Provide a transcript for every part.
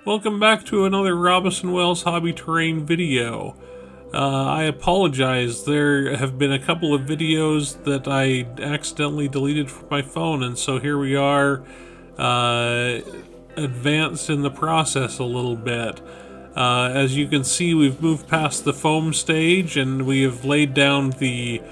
Welcome back to another Robinson Wells Hobby Terrain video. I apologize, there have been a couple of videos that I accidentally deleted from my phone, and so here we are, advanced in the process a little bit. As you can see, we've moved past the foam stage and we have laid down the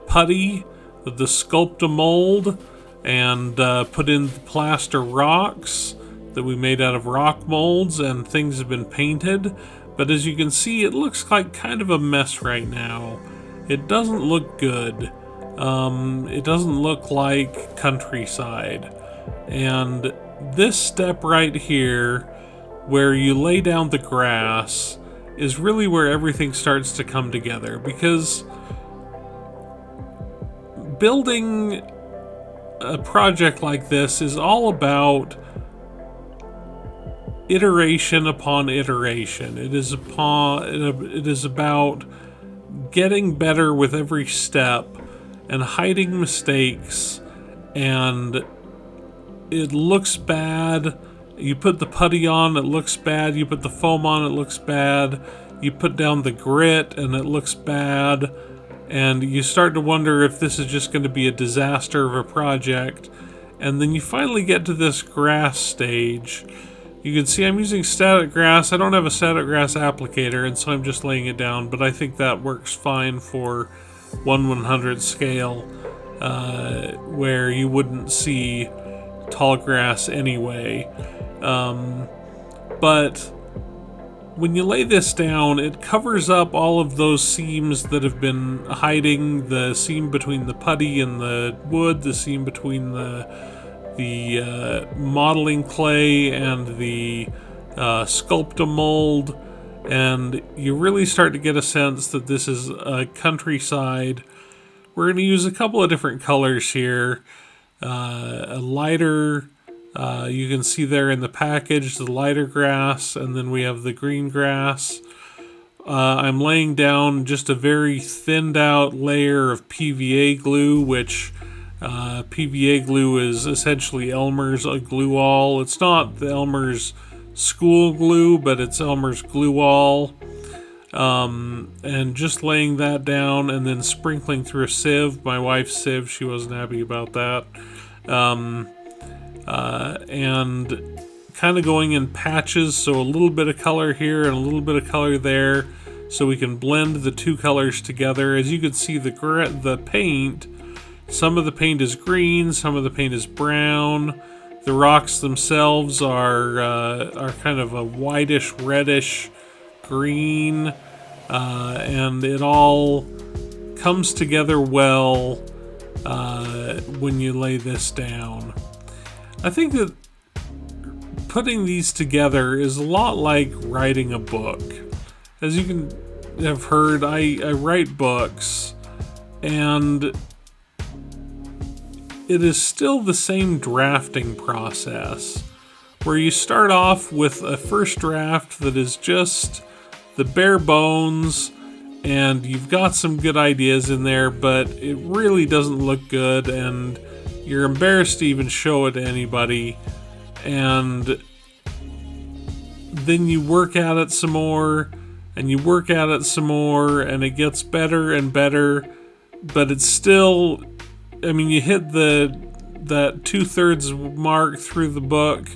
putty, the Sculptamold, and put in the plaster rocks that we made out of rock molds, and things have been painted. But as you can see, it looks like kind of a mess right now. It doesn't look good. It doesn't look like countryside. And this step right here, where you lay down the grass, is really where everything starts to come together, because building a project like this is all about iteration upon iteration. It is about getting better with every step and hiding mistakes. And it looks bad. You put the putty on, it looks bad. You put the foam on, it looks bad. You put down the grit and it looks bad. And you start to wonder if this is just going to be a disaster of a project. And then you finally get to this grass stage. You can see I'm using static grass. I don't have a static grass applicator, and so I'm just laying it down, but I think that works fine for 1/100 scale, where you wouldn't see tall grass anyway. But when you lay this down, it covers up all of those seams that have been hiding, the seam between the putty and the wood, the seam between the modeling clay and the Sculptamold, and you really start to get a sense that this is a countryside. We're going to use a couple of different colors here. A lighter, you can see there in the package, the lighter grass, and then we have the green grass. I'm laying down just a very thinned out layer of PVA glue, which PVA glue is essentially Elmer's glue-all. It's not the Elmer's school glue, but it's Elmer's glue-all. And just laying that down and then sprinkling through a sieve. My wife's sieve, she wasn't happy about that. And kind of going in patches, so a little bit of color here and a little bit of color there, so we can blend the two colors together. As you can see, the paint, some of the paint is green, some of the paint is brown. The rocks themselves are kind of a whitish, reddish green, and it all comes together well when you lay this down. I think that putting these together is a lot like writing a book. As you can have heard, I write books, and it is still the same drafting process, where you start off with a first draft that is just the bare bones, and you've got some good ideas in there, but it really doesn't look good, and you're embarrassed to even show it to anybody. And then you work at it some more, and you work at it some more, and it gets better and better, but it's still, I mean, you hit that 2/3 mark through the book,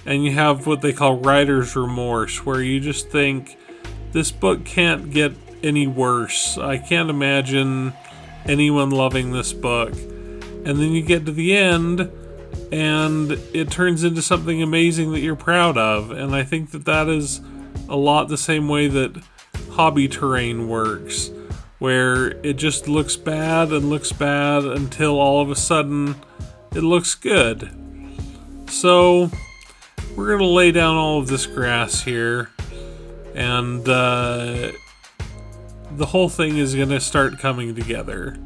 and you have what they call writer's remorse, where you just think, this book can't get any worse. I can't imagine anyone loving this book. And then you get to the end, and it turns into something amazing that you're proud of. And I think that is a lot the same way that hobby terrain works, where it just looks bad and looks bad until all of a sudden it looks good. So we're going to lay down all of this grass here, and the whole thing is going to start coming together.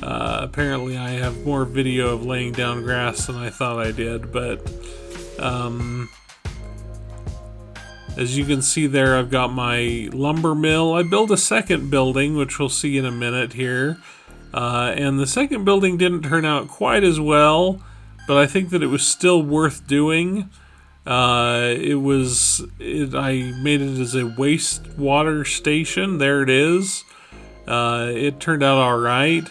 Apparently I have more video of laying down grass than I thought I did, but as you can see there, I've got my lumber mill. I built a second building, which we'll see in a minute here. And the second building didn't turn out quite as well, but I think that it was still worth doing. I made it as a wastewater station. There it is. It turned out all right.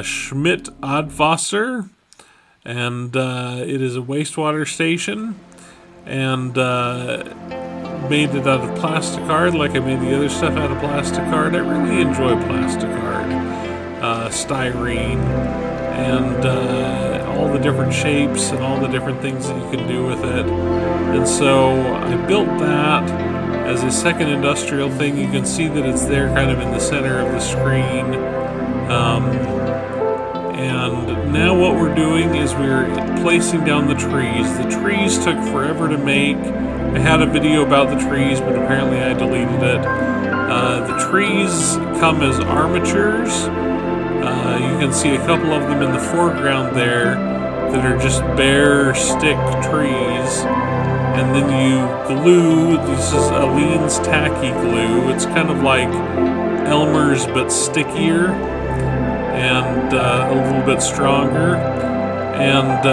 Schmidt Adwasser, and it is a wastewater station, and made it out of plasticard like I made the other stuff out of plasticard. I really enjoy plasticard, styrene, and all the different shapes and all the different things that you can do with it. And so I built that as a second industrial thing. You can see that it's there kind of in the center of the screen. And now what we're doing is we're placing down the trees. The trees took forever to make. I had a video about the trees, but apparently I deleted it. The trees come as armatures. You can see a couple of them in the foreground there that are just bare stick trees. And then you glue, this is Aleene's tacky glue. It's kind of like Elmer's but stickier and a little bit stronger. And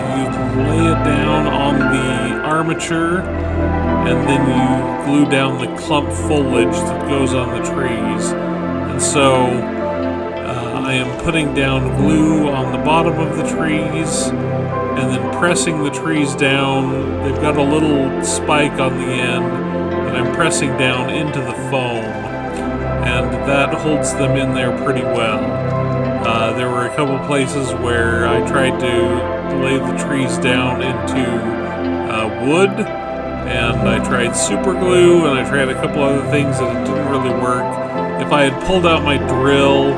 you lay it down on the armature, and then you glue down the clump foliage that goes on the trees. And so I am putting down glue on the bottom of the trees and then pressing the trees down. They've got a little spike on the end that I'm pressing down into the foam, and that holds them in there pretty well. There were a couple places where I tried to lay the trees down into wood, and I tried super glue, and I tried a couple other things, and it didn't really work. If I had pulled out my drill,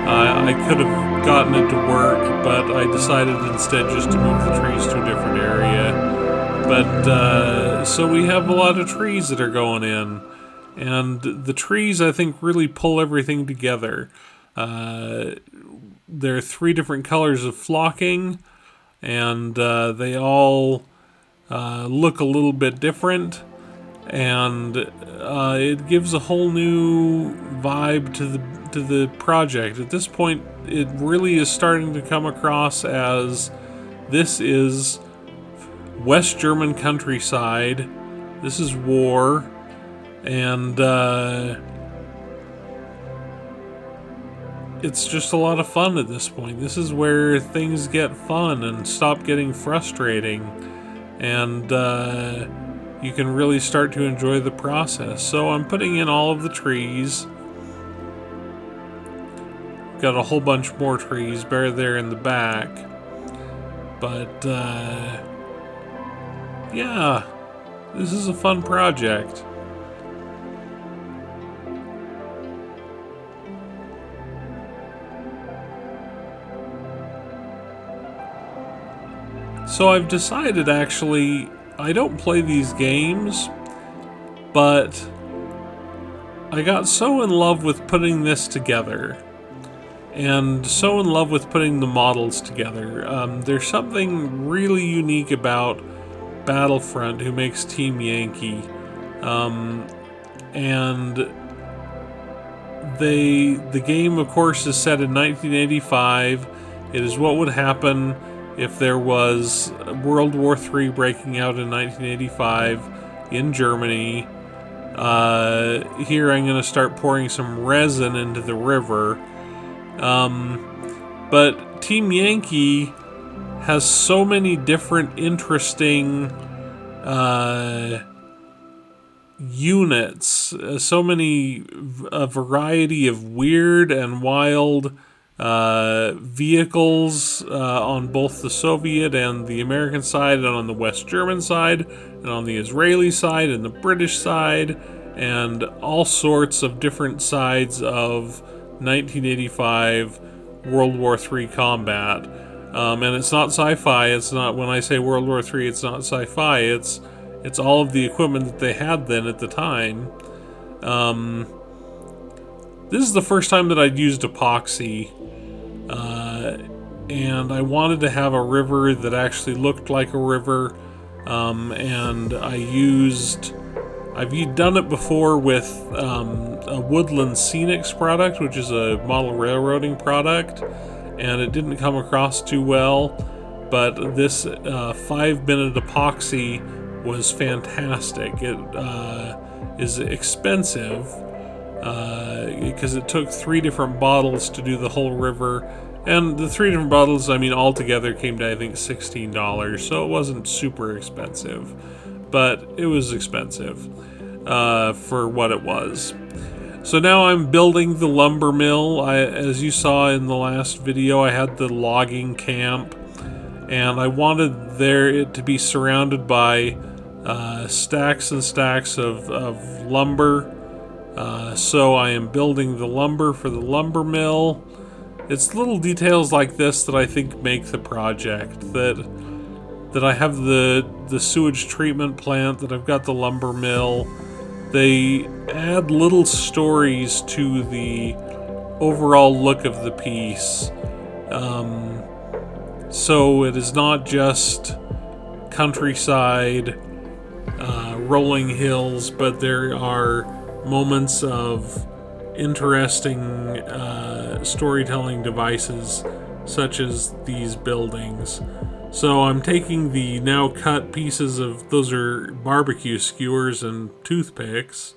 I could have gotten it to work, but I decided instead just to move the trees to a different area. But so we have a lot of trees that are going in, and the trees, I think, really pull everything together. There are 3 different colors of flocking, and they all look a little bit different, and it gives a whole new vibe to the project. At this point, it really is starting to come across as this is West German countryside. This is war, and it's just a lot of fun at this point. This is where things get fun and stop getting frustrating, and you can really start to enjoy the process. So I'm putting in all of the trees. Got a whole bunch more trees bare there in the back, but yeah, this is a fun project. So I've decided, actually, I don't play these games, but I got so in love with putting this together, and so in love with putting the models together. There's something really unique about Battlefront, who makes Team Yankee, and the game, of course, is set in 1985. It is what would happen if there was World War III breaking out in 1985 in Germany. Here I'm going to start pouring some resin into the river. But Team Yankee has so many different interesting units, so many a variety of weird and wild vehicles on both the Soviet and the American side, and on the West German side, and on the Israeli side, and the British side, and all sorts of different sides of 1985 World War III combat. And it's not sci-fi. It's not, when I say World War III, it's not sci-fi. It's all of the equipment that they had then at the time. This is the first time that I'd used epoxy, and I wanted to have a river that actually looked like a river, and I've done it before with a Woodland Scenics product, which is a model railroading product, and it didn't come across too well, but this 5-minute epoxy was fantastic. It is expensive because it took 3 different bottles to do the whole river, and the 3 different bottles, I mean, altogether came to, I think, $16, so it wasn't super expensive, but it was expensive for what it was. So now I'm building the lumber mill. As you saw in the last video, I had the logging camp, and I wanted it to be surrounded by stacks and stacks of lumber. So I am building the lumber for the lumber mill. It's little details like this that I think make the project. That I have the sewage treatment plant, that I've got the lumber mill. They add little stories to the overall look of the piece. So it is not just countryside, rolling hills, but there are moments of interesting storytelling devices, such as these buildings. So I'm taking the now cut pieces of, those are barbecue skewers and toothpicks,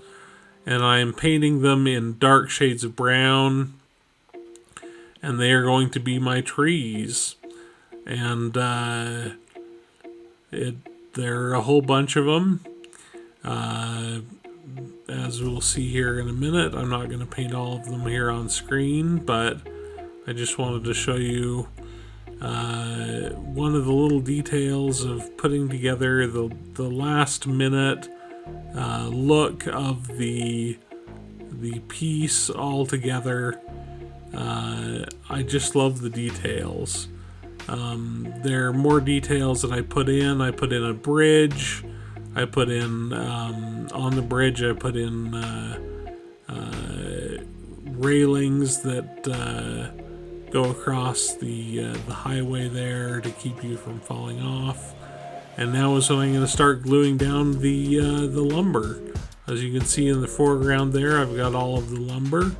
and I'm painting them in dark shades of brown, and they are going to be my trees. And there are a whole bunch of them. As we'll see here in a minute, I'm not going to paint all of them here on screen, but I just wanted to show you one of the little details of putting together the last minute look of the piece all together. I just love the details. There are more details that I put in. I put in a bridge. I put in, on the bridge, I put in railings that go across the highway there to keep you from falling off. And now is when I'm going to start gluing down the lumber. As you can see in the foreground there, I've got all of the lumber.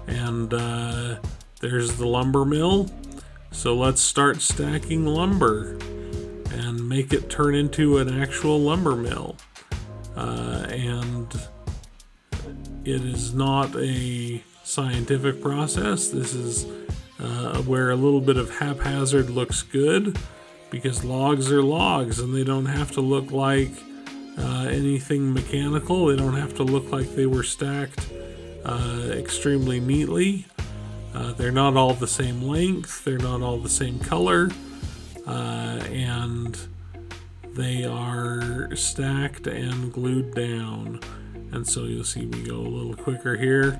And there's the lumber mill. So let's start stacking lumber and make it turn into an actual lumber mill. And it is not a scientific process. This is where a little bit of haphazard looks good, because logs are logs and they don't have to look like anything mechanical. They don't have to look like they were stacked extremely neatly. They're not all the same length, they're not all the same color, and they are stacked and glued down. And so you'll see me go a little quicker here,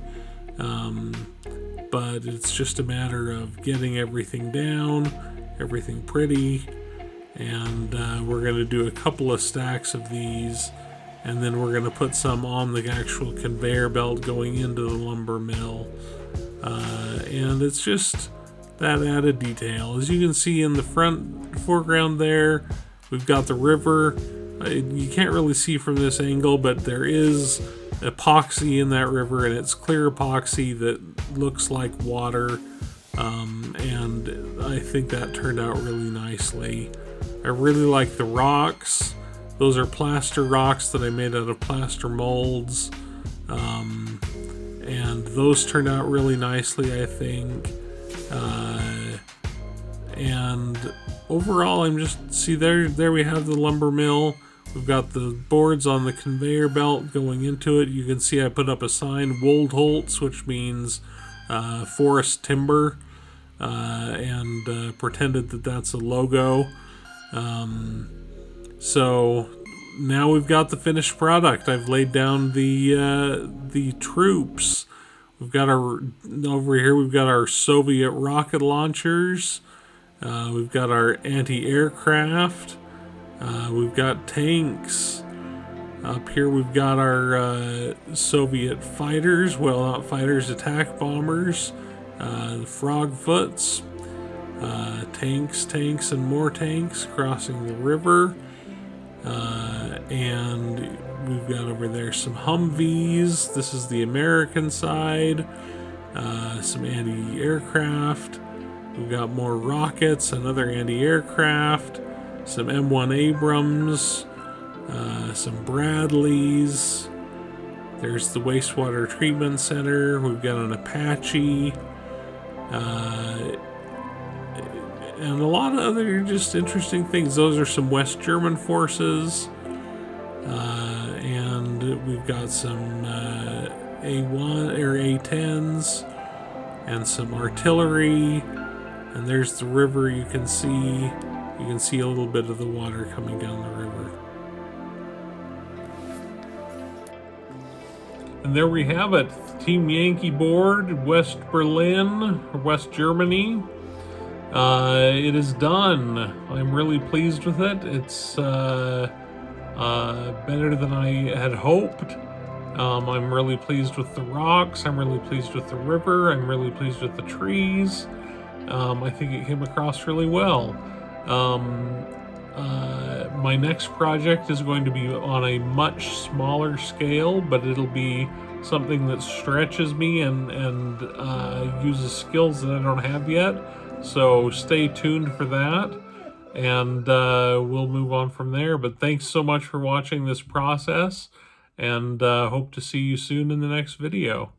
but it's just a matter of getting everything down, everything pretty, and we're going to do a couple of stacks of these, and then we're going to put some on the actual conveyor belt going into the lumber mill. And it's just that added detail. As you can see in the foreground there, we've got the river. You can't really see from this angle, but there is epoxy in that river, and it's clear epoxy that looks like water. And I think that turned out really nicely. I really like the rocks. Those are plaster rocks that I made out of plaster molds. And those turned out really nicely, I think. And overall, I'm just, see there we have the lumber mill. We've got the boards on the conveyor belt going into it. You can see I put up a sign, Woldholz, which means forest timber, and pretended that that's a logo. So now we've got the finished product. I've laid down the troops. We've got over here we've got our Soviet rocket launchers. We've got our anti-aircraft. We've got tanks. Up here we've got our Soviet fighters. Well, not fighters, attack bombers. The Frogfoots. Tanks, and more tanks crossing the river. And we've got over there some Humvees. This is the American side. Some anti-aircraft. We've got more rockets, another anti-aircraft, some M1 Abrams, some Bradleys. There's the wastewater treatment center. We've got an Apache. And a lot of other just interesting things. Those are some West German forces. And we've got some A1 or A10s and some artillery. And there's the river. You can see a little bit of the water coming down the river. And there we have it. Team Yankee board, West Berlin, West Germany. It is done. I'm really pleased with it. It's better than I had hoped. I'm really pleased with the rocks. I'm really pleased with the river. I'm really pleased with the trees. I think it came across really well. My next project is going to be on a much smaller scale, but it'll be something that stretches me and uses skills that I don't have yet. So stay tuned for that, and we'll move on from there. But thanks so much for watching this process, and hope to see you soon in the next video.